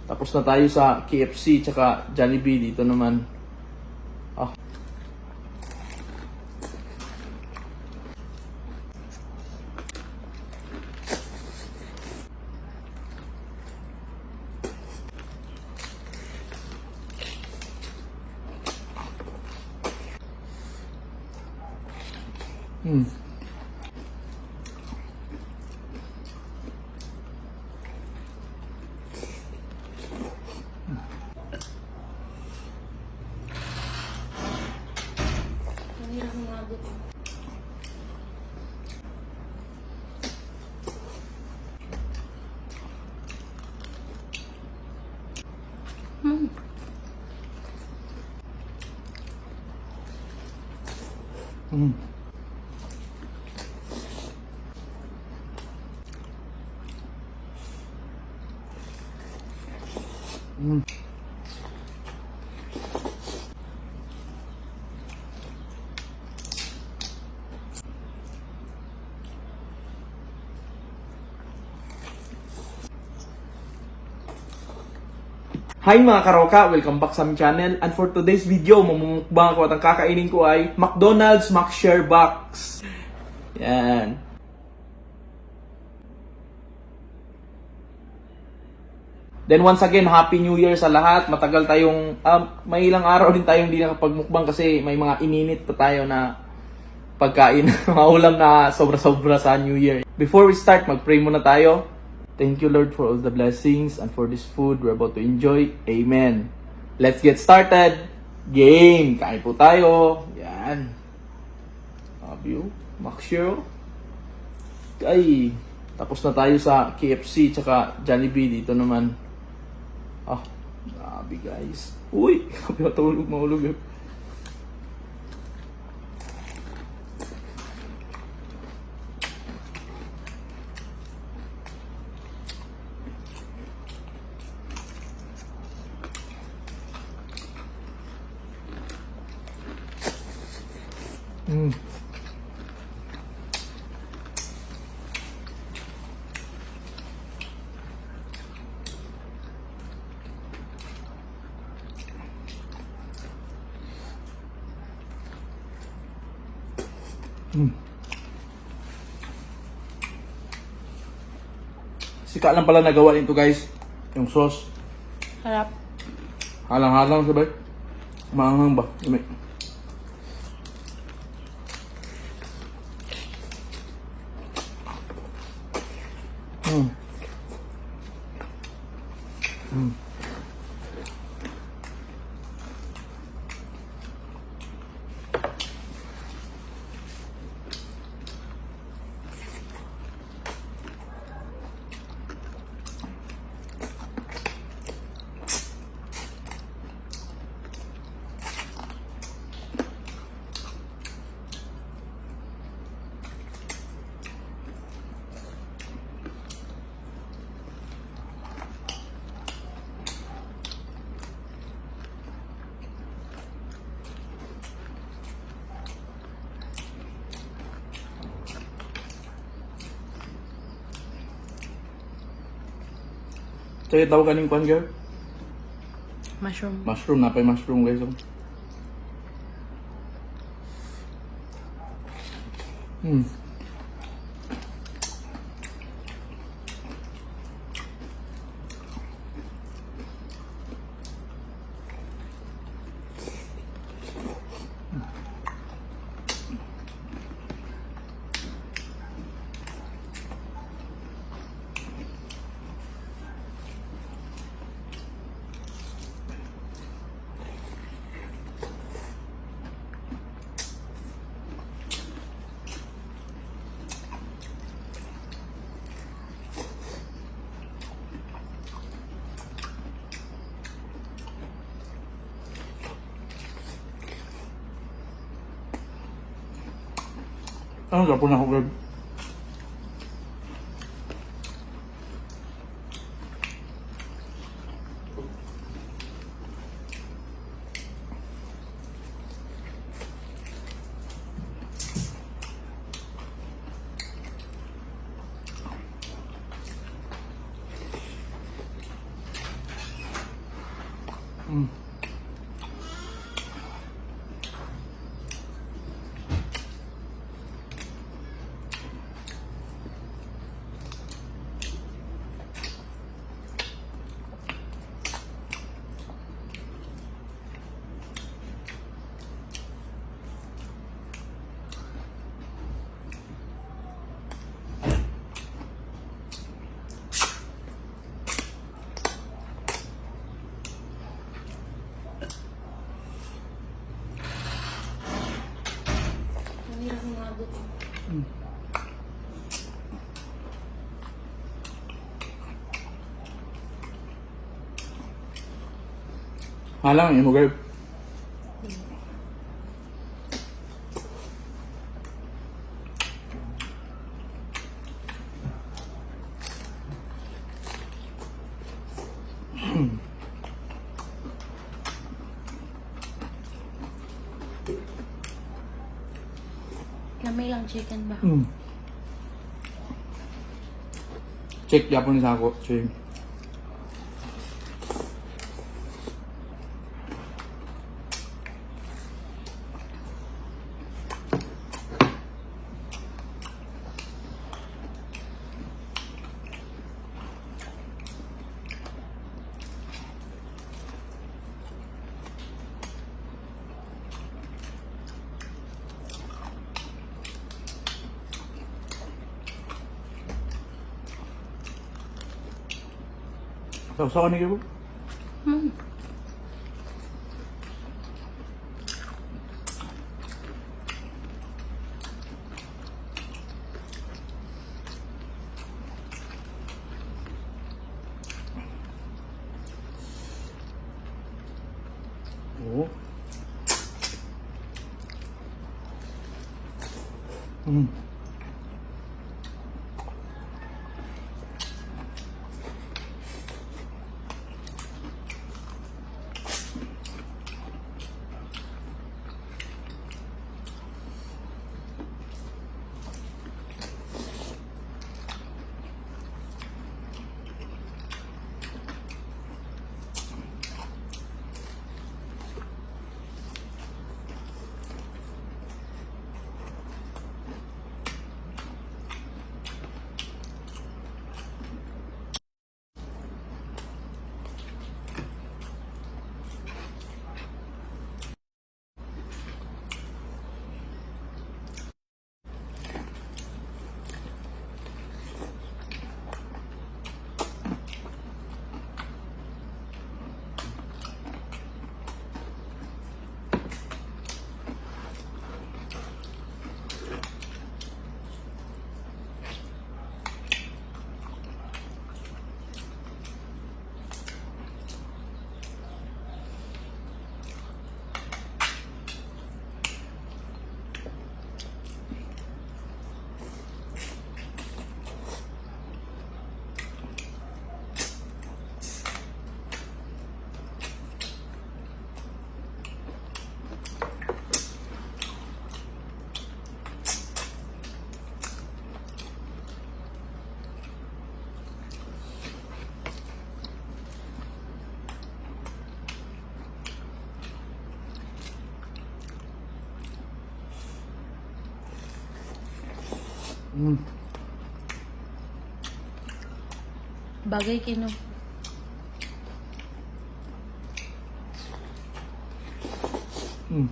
Tapos na tayo sa KFC tsaka Jollibee. Dito naman. Ah. Hi mga karoka! Welcome back sa aming channel. And for today's video, mamumukbang ako at ang kakainin ko ay McDonald's McShare Box. Yan. Then once again, Happy New Year sa lahat. Matagal tayong, may ilang araw din tayong hindi nakapagmukbang kasi may mga ininit pa tayo na pagkain. Mga ulam na sobra-sobra sa New Year. Before we start, mag-pray muna tayo. Thank you, Lord, for all the blessings and for this food we're about to enjoy. Amen. Let's get started. Game! Kain po tayo. Yan. Love you. McShare. Ay, tapos na tayo sa KFC tsaka Jollibee. Dito naman. Grabe guys. Uy! Grabe matulog, mahulog. Sika lang pala nagawa nito guys. Yung sauce. Harap. Halang-halang sabay. Maanghang ba? Ime. So, yung tawag kaning kwan girl? Mushroom. Mushroom. Napay mushroom guys. Ano sa po na ako girl? Mm. Mahirap umabot. Halang, mo girl. Lamay lang chicken ba? Check Japanese ako. Check. Sausawan ni Kibo. Hmm. Oo. Mm. Mm. Bagay kino. Mm.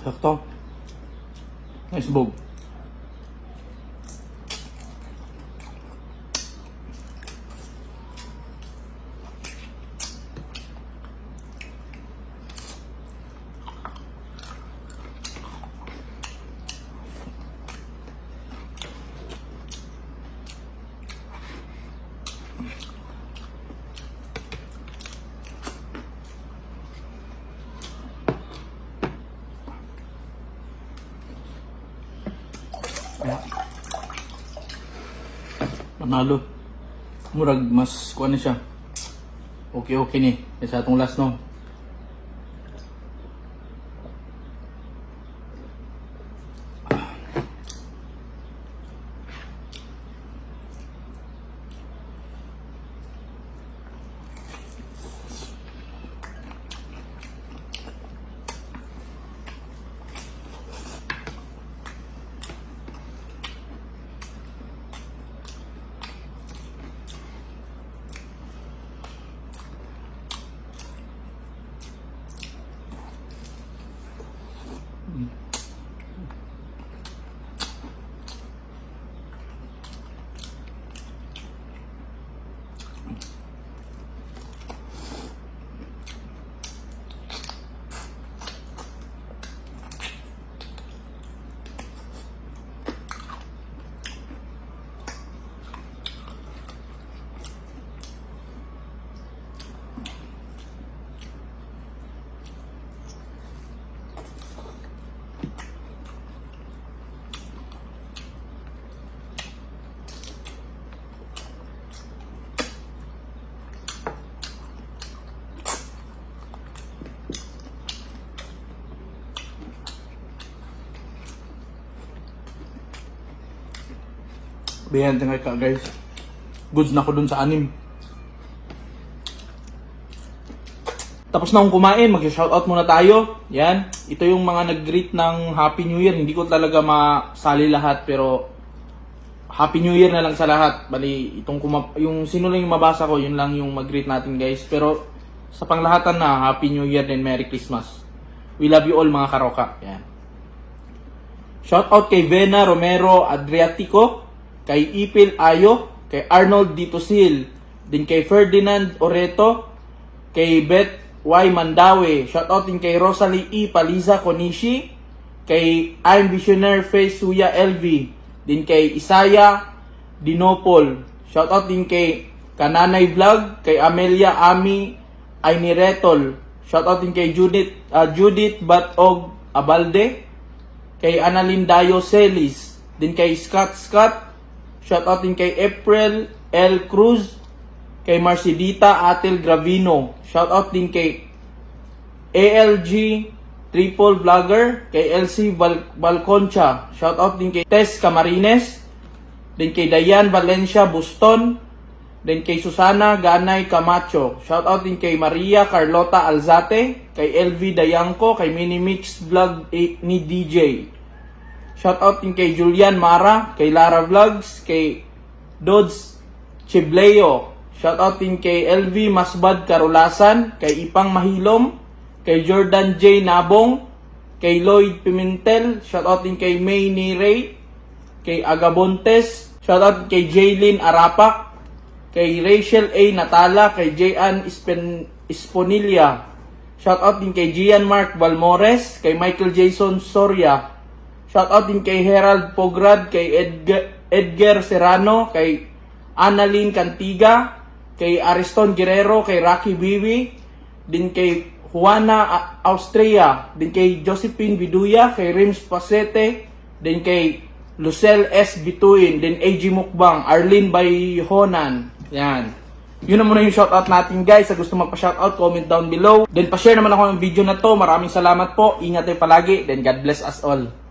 Sakto. Nice bog. Yeah. Panalo. Murag mas kuha na siya. Okay ni. Kaya sa atong last no. Bihan tingay ka guys. Goods na ko dun sa 6. Tapos na akong kumain, mag-shoutout muna tayo. Yan, ito yung mga nag-greet ng Happy New Year. Hindi ko talaga masali lahat pero Happy New Year na lang sa lahat. Bali, yung sino lang yung mabasa ko, yun lang yung mag-greet natin guys. Pero sa panglahatan na, Happy New Year and Merry Christmas. We love you all mga karoka. Yan. Shoutout kay Vena Romero Adriatico, kay Ipil Ayo, kay Arnold Ditosil, din kay Ferdinand Oreto, kay Beth Y. Mandawe, shoutout din kay Rosalie E. Paliza Konishi, kay I'm Visionaire Face Suya LV, din kay Isaya Dinopol, shoutout din kay Kananay Vlog, kay Amelia Ami Ayniretol, shoutout din kay Judith Batog Abalde, kay Annalyn Dayo Celis, din kay Scott, shoutout din kay April L. Cruz, kay Marcidita Atel Gravino, shoutout din kay ALG Triple Vlogger, kay LC Balconcha, shoutout din kay Tess Camarines, din kay Dayan Valencia Buston, din kay Susana Ganay Camacho, shoutout din kay Maria Carlota Alzate, kay LV Dayanko, kay Minimix Vlog ni DJ. Shoutout din kay Julian Mara, kay Lara Vlogs, kay Dodds Chibleo. Shoutout din kay LV Masbad Karulasan, kay Ipang Mahilom, kay Jordan J. Nabong, kay Lloyd Pimentel. Shoutout din kay May Nirey, kay Agabontes. Shoutout din kay Jaylin Arapak, kay Rachel A. Natala, kay Jayan Esponilla. Shoutout din kay Gian Mark Valmores, kay Michael Jason Soria. Shoutout din kay Herald Pograd, kay Edgar Serrano, kay Annalyn Cantiga, kay Ariston Guerrero, kay Rocky Biwi, din kay Juana Austria, din kay Josephine Viduya, kay Rims Pasete, din kay Lucel S. Bituin, din AG Mukbang, Arlene Bayhonan. Yan. Yun na muna yung shoutout natin guys. Sa gusto magpa-shoutout, comment down below. Then pa-share naman ako ng video na to. Maraming salamat po. Ingat tayo palagi. Then God bless us all.